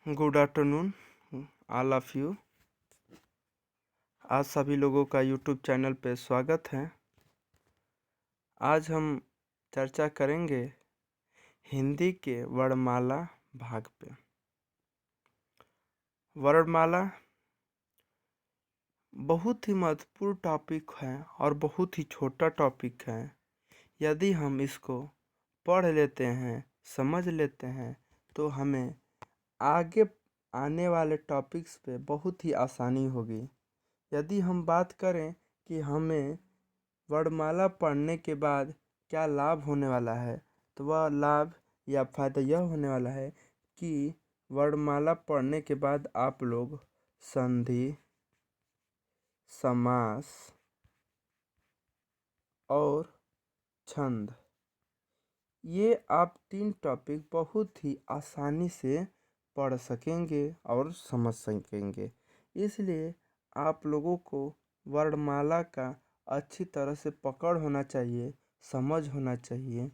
Good afternoon all of you. आज सभी लोगों का यूट्यूब चैनल पे स्वागत है। आज हम चर्चा करेंगे हिंदी के वर्णमाला भाग पे। वर्णमाला बहुत ही महत्वपूर्ण टॉपिक है और बहुत ही छोटा टॉपिक है। यदि हम इसको पढ़ लेते हैं, समझ लेते हैं, तो हमें आगे आने वाले टॉपिक्स पे बहुत ही आसानी होगी। यदि हम बात करें कि हमें वर्णमाला पढ़ने के बाद क्या लाभ होने वाला है, तो वह लाभ या फायदा यह होने वाला है कि वर्णमाला पढ़ने के बाद आप लोग संधि, समास और छंद, ये आप 3 टॉपिक बहुत ही आसानी से पढ़ सकेंगे और समझ सकेंगे। इसलिए आप लोगों को वर्णमाला का अच्छी तरह से पकड़ होना चाहिए, समझ होना चाहिए।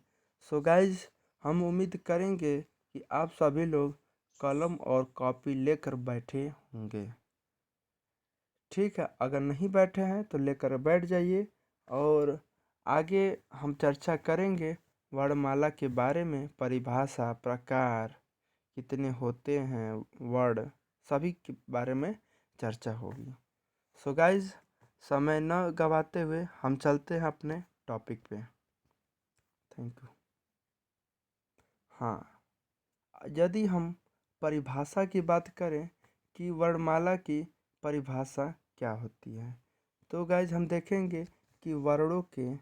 सो गाइज, हम उम्मीद करेंगे कि आप सभी लोग कलम और कॉपी लेकर बैठे होंगे। ठीक है, अगर नहीं बैठे हैं तो लेकर बैठ जाइए और आगे हम चर्चा करेंगे वर्णमाला के बारे में। परिभाषा, प्रकार, कितने होते हैं वर्ड, सभी के बारे में चर्चा होगी। सो गाइज, समय न गवाते हुए हम चलते हैं अपने टॉपिक पे। Thank you. हाँ, यदि हम परिभाषा की बात करें कि वर्णमाला की परिभाषा क्या होती है, तो गाइज हम देखेंगे कि वर्णों के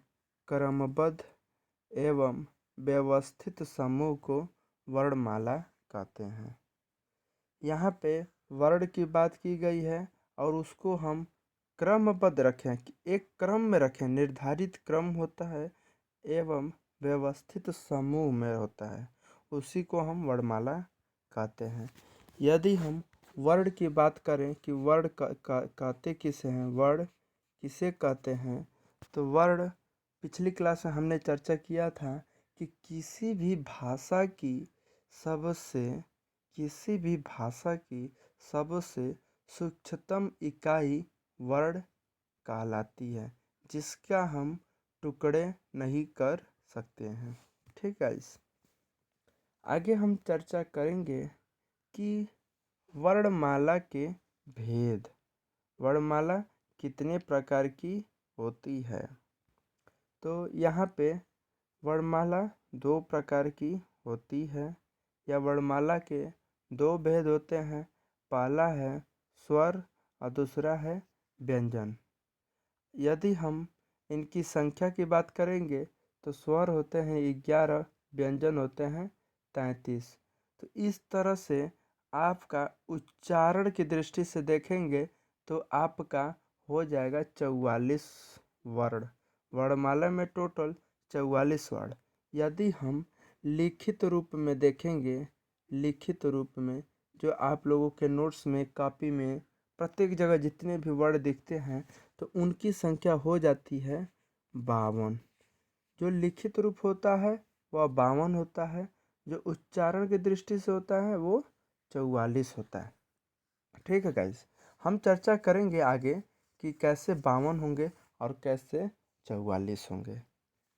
क्रमबद्ध एवं व्यवस्थित समूह को वर्णमाला कहते हैं। यहाँ पे वर्ण की बात की गई है और उसको हम क्रमबद्ध रखें कि एक क्रम में रखें, निर्धारित क्रम होता है एवं व्यवस्थित समूह में होता है, उसी को हम वर्णमाला कहते हैं। यदि हम वर्ण की बात करें कि वर्ण कहते किसे हैं, वर्ण किसे कहते हैं, तो वर्ण पिछली क्लास में हमने चर्चा किया था कि किसी भी भाषा की सबसे सूक्ष्मतम इकाई वर्ण कहलाती है, जिसका हम टुकड़े नहीं कर सकते हैं। ठीक है, आगे हम चर्चा करेंगे कि वर्णमाला के भेद, वर्णमाला कितने प्रकार की होती है। तो यहाँ पे वर्णमाला 2 प्रकार की होती है, या वर्णमाला के 2 भेद होते हैं। पहला है स्वर और दूसरा है व्यंजन। यदि हम इनकी संख्या की बात करेंगे तो स्वर होते हैं 11, व्यंजन होते हैं 33। तो इस तरह से आपका उच्चारण की दृष्टि से देखेंगे तो आपका हो जाएगा 44 वर्ण। वर्णमाला में टोटल 44 वर्ण। यदि हम लिखित रूप में देखेंगे, लिखित रूप में जो आप लोगों के नोट्स में, कॉपी में, प्रत्येक जगह जितने भी वर्ण दिखते हैं तो उनकी संख्या हो जाती है 52। जो लिखित रूप होता है वह 52 होता है, जो उच्चारण की दृष्टि से होता है वो 44 होता है। ठीक है गाइस, हम चर्चा करेंगे आगे कि कैसे 52 होंगे और कैसे 44 होंगे।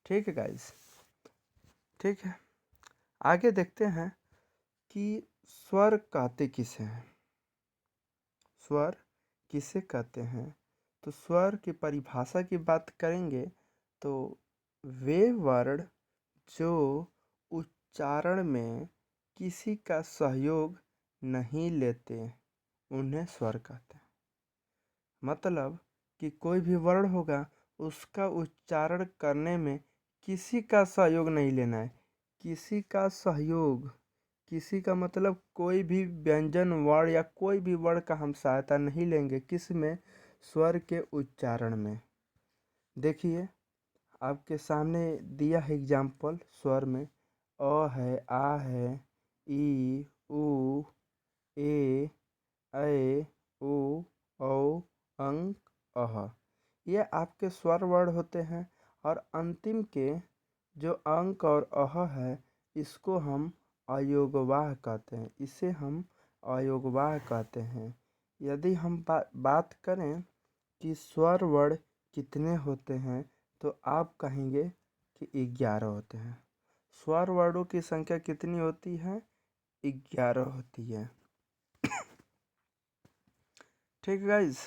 ठीक है गाइस, ठीक है, आगे देखते हैं कि स्वर कहते किसे हैं। स्वर किसे कहते हैं, तो स्वर की परिभाषा की बात करेंगे तो वे वर्ण जो उच्चारण में किसी का सहयोग नहीं लेते उन्हें स्वर कहते हैं। मतलब कि कोई भी वर्ण होगा, उसका उच्चारण करने में किसी का सहयोग नहीं लेना है। किसी का सहयोग, किसी का मतलब कोई भी व्यंजन वर्ण या कोई भी वर्ण का हम सहायता नहीं लेंगे। किस में? स्वर के उच्चारण में। देखिए, आपके सामने दिया है एग्जाम्पल स्वर में। अ है, आ है, ई, उ, ए, ऐ, ओ, औ, अंक, अह। ये आपके स्वर वर्ण होते हैं और अंतिम के जो अंक और अह है, इसको हम अयोगवाह कहते हैं। इसे हम अयोगवाह कहते हैं। यदि हम बात करें कि स्वर वर्ण कितने होते हैं तो आप कहेंगे कि 11 होते हैं। स्वर वर्णों की संख्या कितनी होती है? 11 होती है। ठीक गाइज,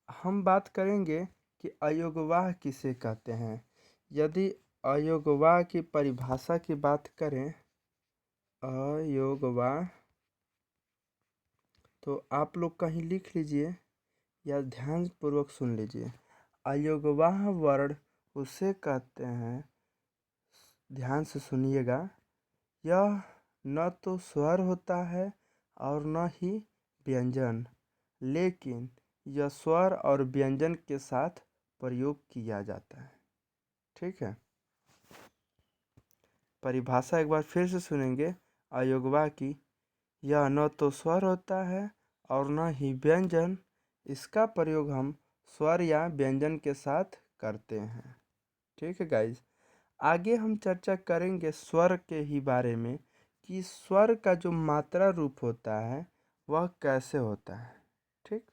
हम बात करेंगे कि अयोगवाह किसे कहते हैं। यदि अयोगवाह की परिभाषा की बात करें, अयोगवाह, तो आप लोग कहीं लिख लीजिए या ध्यान पूर्वक सुन लीजिए। अयोगवाह वर्ण उसे कहते हैं, ध्यान से सुनिएगा, यह न तो स्वर होता है और न ही व्यंजन, लेकिन यह स्वर और व्यंजन के साथ प्रयोग किया जाता है। ठीक है, परिभाषा एक बार फिर से सुनेंगे अयोगवाह की। यह न तो स्वर होता है और न ही व्यंजन, इसका प्रयोग हम स्वर या व्यंजन के साथ करते हैं। ठीक है गाइज, आगे हम चर्चा करेंगे स्वर के ही बारे में कि स्वर का जो मात्रा रूप होता है वह कैसे होता है। ठीक,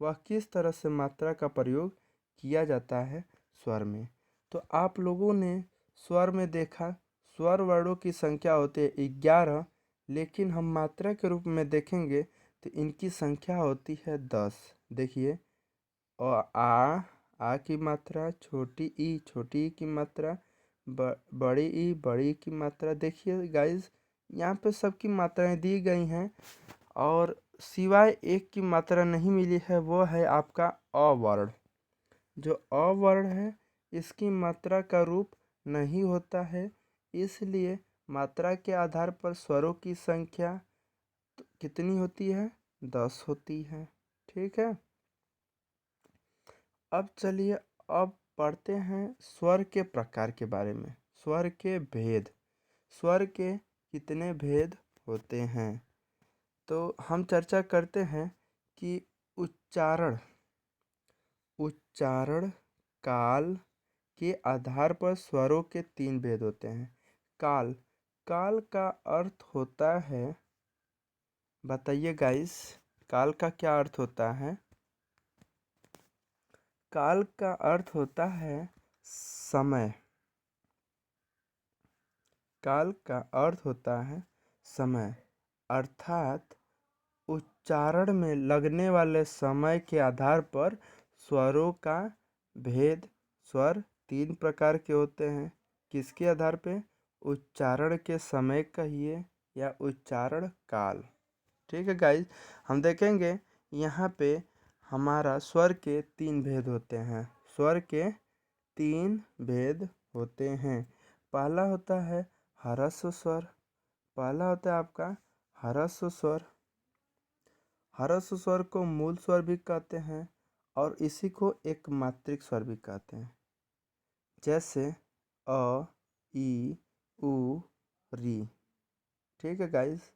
वह किस तरह से मात्रा का प्रयोग किया जाता है स्वर में। तो आप लोगों ने स्वर में देखा, स्वर वर्णों की संख्या होती है 11, लेकिन हम मात्रा के रूप में देखेंगे तो इनकी संख्या होती है 10। देखिए, और आ की मात्रा, छोटी ई की मात्रा, बड़ी ई बड़ी की मात्रा। देखिए गाइज, यहाँ पे सबकी मात्राएं दी गई हैं और सिवाय एक की मात्रा नहीं मिली है, वो है आपका अवर्ण। जो अवर्ण है इसकी मात्रा का रूप नहीं होता है, इसलिए मात्रा के आधार पर स्वरों की संख्या कितनी होती है? 10 होती है। ठीक है, अब चलिए अब पढ़ते हैं स्वर के प्रकार के बारे में, स्वर के भेद, स्वर के कितने भेद होते हैं। तो हम चर्चा करते हैं कि उच्चारण काल के आधार पर स्वरों के 3 भेद होते हैं। काल का अर्थ होता है, बताइए गाइस, काल का क्या अर्थ होता है? काल का अर्थ होता है समय। काल का अर्थ होता है समय, अर्थात उच्चारण में लगने वाले समय के आधार पर स्वरों का भेद। स्वर 3 प्रकार के होते हैं, किसके आधार पे? उच्चारण के समय कहिए या उच्चारण काल। ठीक है गाइज, हम देखेंगे यहाँ पे हमारा स्वर के 3 भेद होते हैं। स्वर के 3 भेद होते हैं। पहला होता है ह्रस्व स्वर। पहला होता है आपका ह्रस्व स्वर। ह्रस्व स्वर को मूल स्वर भी कहते हैं और इसी को एक मात्रिक स्वर भी कहते हैं, जैसे अ, ई, उ, री। ठीक है गाइस,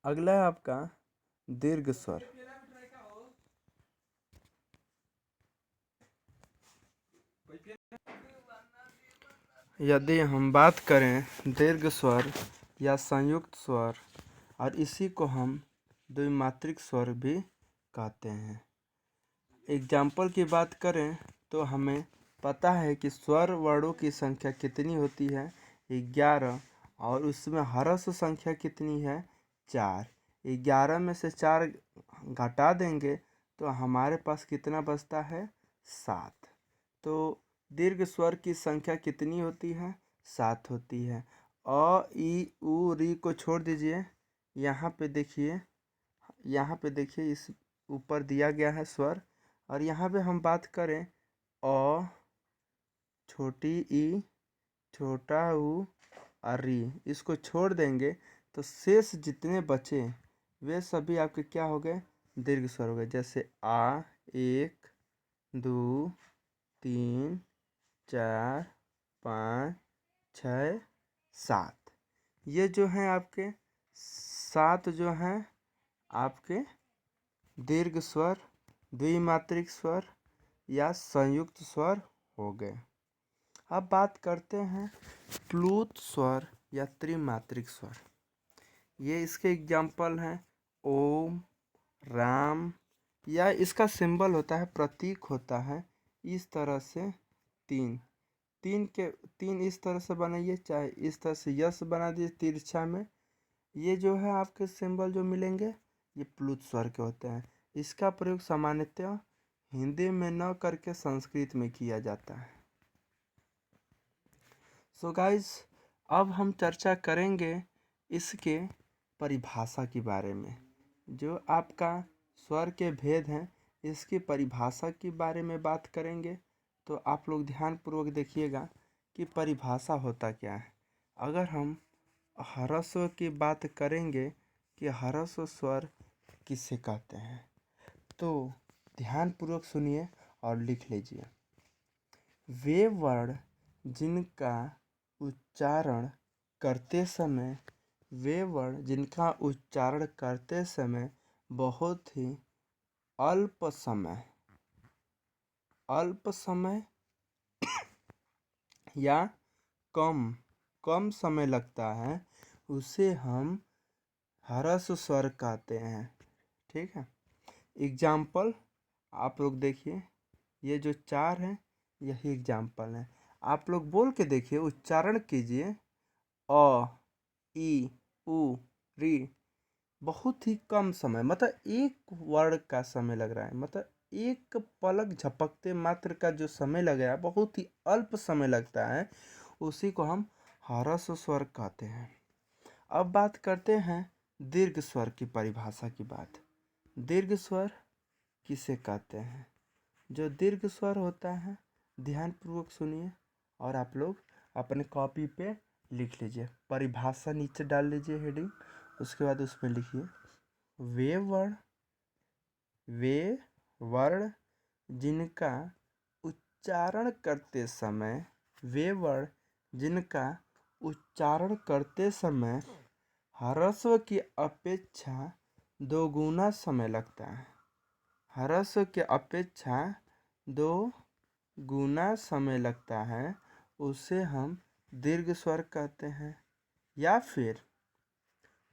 अगला है आपका दीर्घ स्वर। यदि हम बात करें दीर्घ स्वर या संयुक्त स्वर, और इसी को हम द्विमात्रिक स्वर भी कहते हैं। एग्जाम्पल की बात करें तो हमें पता है कि स्वर वर्णों की संख्या कितनी होती है? 11, और उसमें ह्रस्व संख्या कितनी है? 4। 11 में से 4 घटा देंगे तो हमारे पास कितना बचता है? 7। तो दीर्घ स्वर की संख्या कितनी होती है? 7 होती है। अ, ई, उ, री को छोड़ दीजिए, यहाँ पे देखिए, इस ऊपर दिया गया है स्वर, और यहाँ पे हम बात करें अ, छोटी ई, छोटा ऊ और री, इसको छोड़ देंगे तो शेष जितने बचे वे सभी आपके क्या हो गए? दीर्घ स्वर हो गए। जैसे आ, 1, 2, 3, 4, 5, 6, 7। ये जो हैं आपके 7 जो हैं आपके दीर्घ स्वर, द्विमात्रिक स्वर या संयुक्त स्वर हो गए। अब बात करते हैं प्लूत स्वर या त्रिमात्रिक स्वर। ये इसके एग्जाम्पल हैं ओम, राम, या इसका सिंबल होता है, प्रतीक होता है इस तरह से तीन। तीन इस तरह से बनाइए, चाहे इस तरह से यस बना दीजिए तिरछा में। ये जो है आपके सिंबल जो मिलेंगे ये प्लुत स्वर के होते हैं। इसका प्रयोग सामान्यतः हिंदी में न करके संस्कृत में किया जाता है। सो गाइस, अब हम चर्चा करेंगे इसके परिभाषा के बारे में। जो आपका स्वर के भेद हैं इसकी परिभाषा के बारे में बात करेंगे। तो आप लोग ध्यानपूर्वक देखिएगा कि परिभाषा होता क्या है। अगर हम ह्रस्व की बात करेंगे कि ह्रस्व स्वर किसे कहते हैं, तो ध्यानपूर्वक सुनिए और लिख लीजिए। वे वर्ण जिनका उच्चारण करते समय बहुत ही अल्प समय या कम समय लगता है उसे हम ह्रस्व स्वर कहते हैं। ठीक है, एग्जाम्पल आप लोग देखिए, ये जो 4 हैं यही एग्जाम्पल हैं। आप लोग बोल के देखिए, उच्चारण कीजिए अ, ई, उ, री। बहुत ही कम समय, मतलब एक वर्ण का समय लग रहा है, मतलब एक पलक झपकते मात्र का जो समय लग रहा है, बहुत ही अल्प समय लगता है, उसी को हम ह्रस्व स्वर कहते हैं। अब बात करते हैं दीर्घ स्वर की परिभाषा की बात। दीर्घ स्वर किसे कहते हैं? जो दीर्घ स्वर होता है, ध्यानपूर्वक सुनिए और आप लोग अपने कॉपी पे लिख लीजिए। परिभाषा नीचे डाल लीजिए हेडिंग, उसके बाद उसमें लिखिए वे वर्ण जिनका उच्चारण करते समय ह्रस्व की अपेक्षा दोगुना समय लगता है। ह्रस्व की अपेक्षा 2 गुना समय लगता है, उसे हम दीर्घ स्वर कहते हैं। या फिर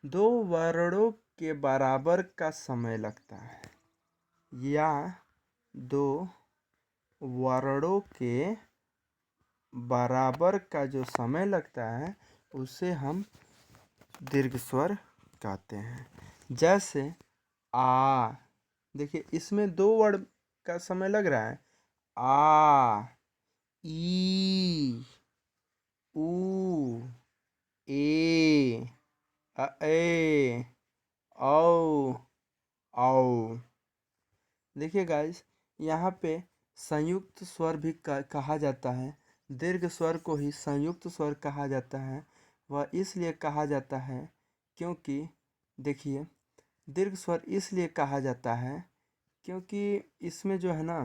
2 वर्णों के बराबर का समय लगता है, या 2 वर्णों के बराबर का जो समय लगता है उसे हम दीर्घ स्वर कहते हैं। जैसे आ, देखिए इसमें 2 वर्ण का समय लग रहा है, आ, ई, उ, ए, ए, औ, औ। देखिए गाइस, यहाँ पे संयुक्त स्वर भी कहा जाता है। दीर्घ स्वर को ही संयुक्त स्वर कहा जाता है। वह इसलिए कहा जाता है क्योंकि देखिए, दीर्घ स्वर इसलिए कहा जाता है क्योंकि इसमें जो है ना,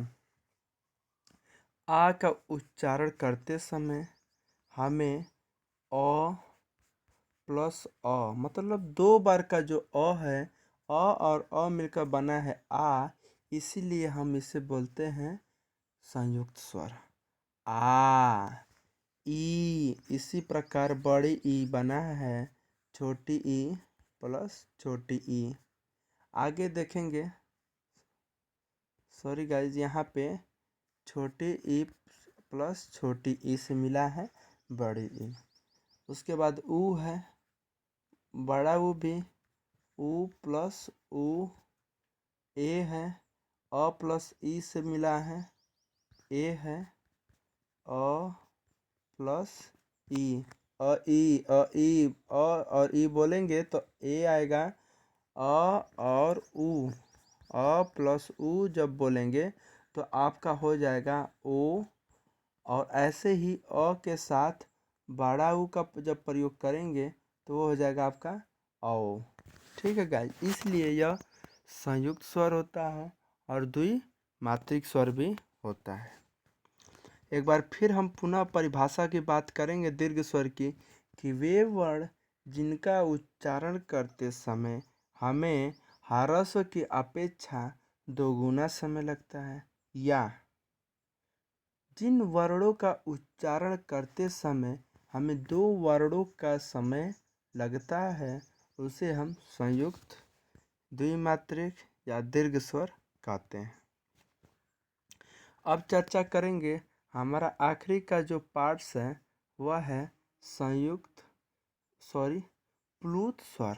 आ का उच्चारण करते समय हमें अ प्लस अ, मतलब 2 बार का जो अ है, अ और अ मिलकर बना है आ, इसीलिए हम इसे बोलते हैं संयुक्त स्वर। आ, ई, इसी प्रकार बड़ी ई बना है, छोटी ई प्लस छोटी ई। आगे देखेंगे, सॉरी गाइज, यहाँ पे छोटी ई प्लस छोटी ई से मिला है बड़ी ई। उसके बाद ऊ है, बड़ा ऊ भी, ऊ प्लस ऊ। ए है, अ प्लस ई से मिला है ए है, अ प्लस ई, अ ई, अ और ई बोलेंगे तो ए आएगा, अ और ऊ, अ प्लस ऊ जब बोलेंगे तो आपका हो जाएगा ओ। और ऐसे ही अ के साथ बड़ा ऊ का जब प्रयोग करेंगे तो वो हो जाएगा आपका औ। ठीक है गाइस, इसलिए यह संयुक्त स्वर होता है और द्विमात्रिक स्वर भी होता है। एक बार फिर हम पुनः परिभाषा की बात करेंगे दीर्घ स्वर की, कि वे वर्ण जिनका उच्चारण करते समय हमें ह्रस्व की अपेक्षा 2 गुना समय लगता है, या जिन वर्णों का उच्चारण करते समय हमें 2 वर्णों का समय लगता है उसे हम संयुक्त, द्विमात्रिक या दीर्घ स्वर कहते हैं। अब चर्चा करेंगे हमारा आखिरी का जो पार्ट्स है वह है प्लूत स्वर।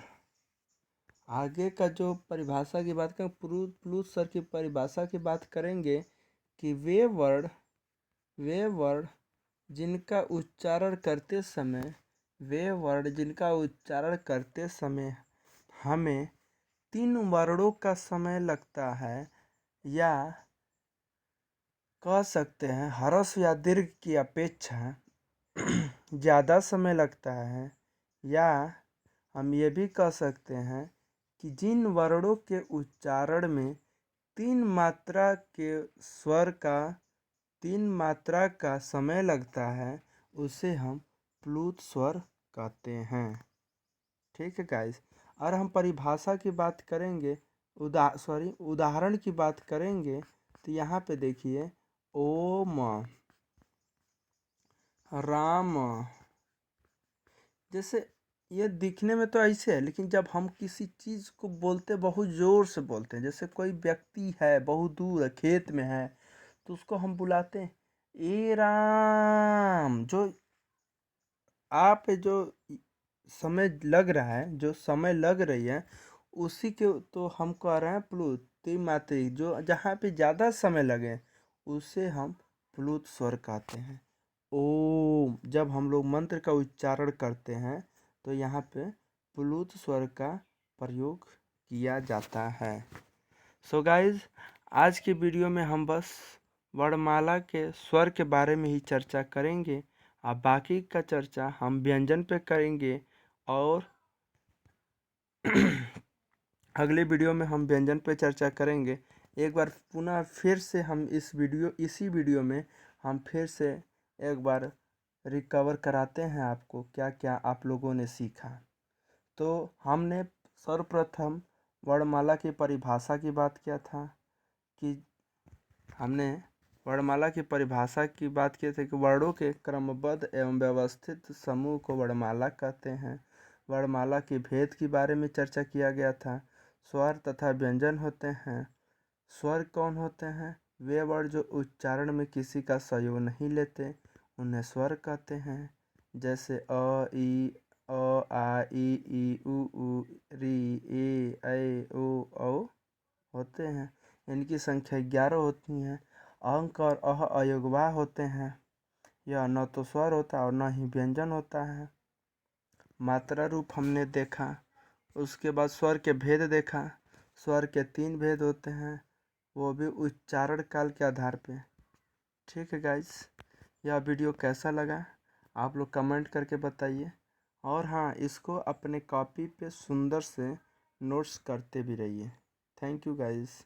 आगे का जो परिभाषा की बात करें, प्लूत स्वर की परिभाषा की बात करेंगे कि वे वर्ण जिनका उच्चारण करते समय हमें 3 वर्णों का समय लगता है, या कह सकते हैं ह्रस्व या दीर्घ की अपेक्षा ज़्यादा समय लगता है, या हम ये भी कह सकते हैं कि जिन वर्णों के उच्चारण में 3 मात्रा का समय लगता है उसे हम प्लूत स्वर कहते हैं। ठीक है गाइस। और हम परिभाषा की बात करेंगे, उदाहरण की बात करेंगे तो यहाँ पे देखिए ओम, राम। जैसे ये दिखने में तो ऐसे है, लेकिन जब हम किसी चीज़ को बोलते बहुत ज़ोर से बोलते हैं, जैसे कोई व्यक्ति है बहुत दूर है, खेत में है, तो उसको हम बुलाते हैं ए राम। जो समय लग रही है उसी के तो हम कह रहे हैं प्लुत। त्रिमात्रिक जो जहाँ पे ज़्यादा समय लगे उसे हम प्लुत स्वर कहते हैं। ओम, जब हम लोग मंत्र का उच्चारण करते हैं तो यहाँ पे प्लुत स्वर का प्रयोग किया जाता है। सो गाइज, आज की वीडियो में हम बस वर्णमाला के स्वर के बारे में ही चर्चा करेंगे। अब बाकी का चर्चा हम व्यंजन पे करेंगे, और अगले वीडियो में हम व्यंजन पे चर्चा करेंगे। एक बार पुनः फिर से हम इसी वीडियो में हम फिर से एक बार रिकवर कराते हैं आपको क्या क्या आप लोगों ने सीखा। तो हमने सर्वप्रथम वर्णमाला की परिभाषा की बात किया था कि वर्णों के क्रमबद्ध एवं व्यवस्थित समूह को वर्णमाला कहते हैं। वर्णमाला के भेद के बारे में चर्चा किया गया था। स्वर तथा व्यंजन होते हैं। स्वर कौन होते हैं? वे वर्ण जो उच्चारण में किसी का सहयोग नहीं लेते उन्हें स्वर कहते हैं। जैसे अ, ई, अ, आ, ई, उ, री, ए, ऐ, ओ, औ होते हैं। इनकी संख्या 11 होती है। अंक और अह अयोगवाह होते हैं। यह न तो स्वर होता और न ही व्यंजन होता है। मात्रा रूप हमने देखा। उसके बाद स्वर के भेद देखा। स्वर के 3 भेद होते हैं, वो भी उच्चारण काल के आधार पे। ठीक है गाइस, यह वीडियो कैसा लगा आप लोग कमेंट करके बताइए। और हाँ, इसको अपने कॉपी पे सुंदर से नोट्स करते भी रहिए। Thank you guys.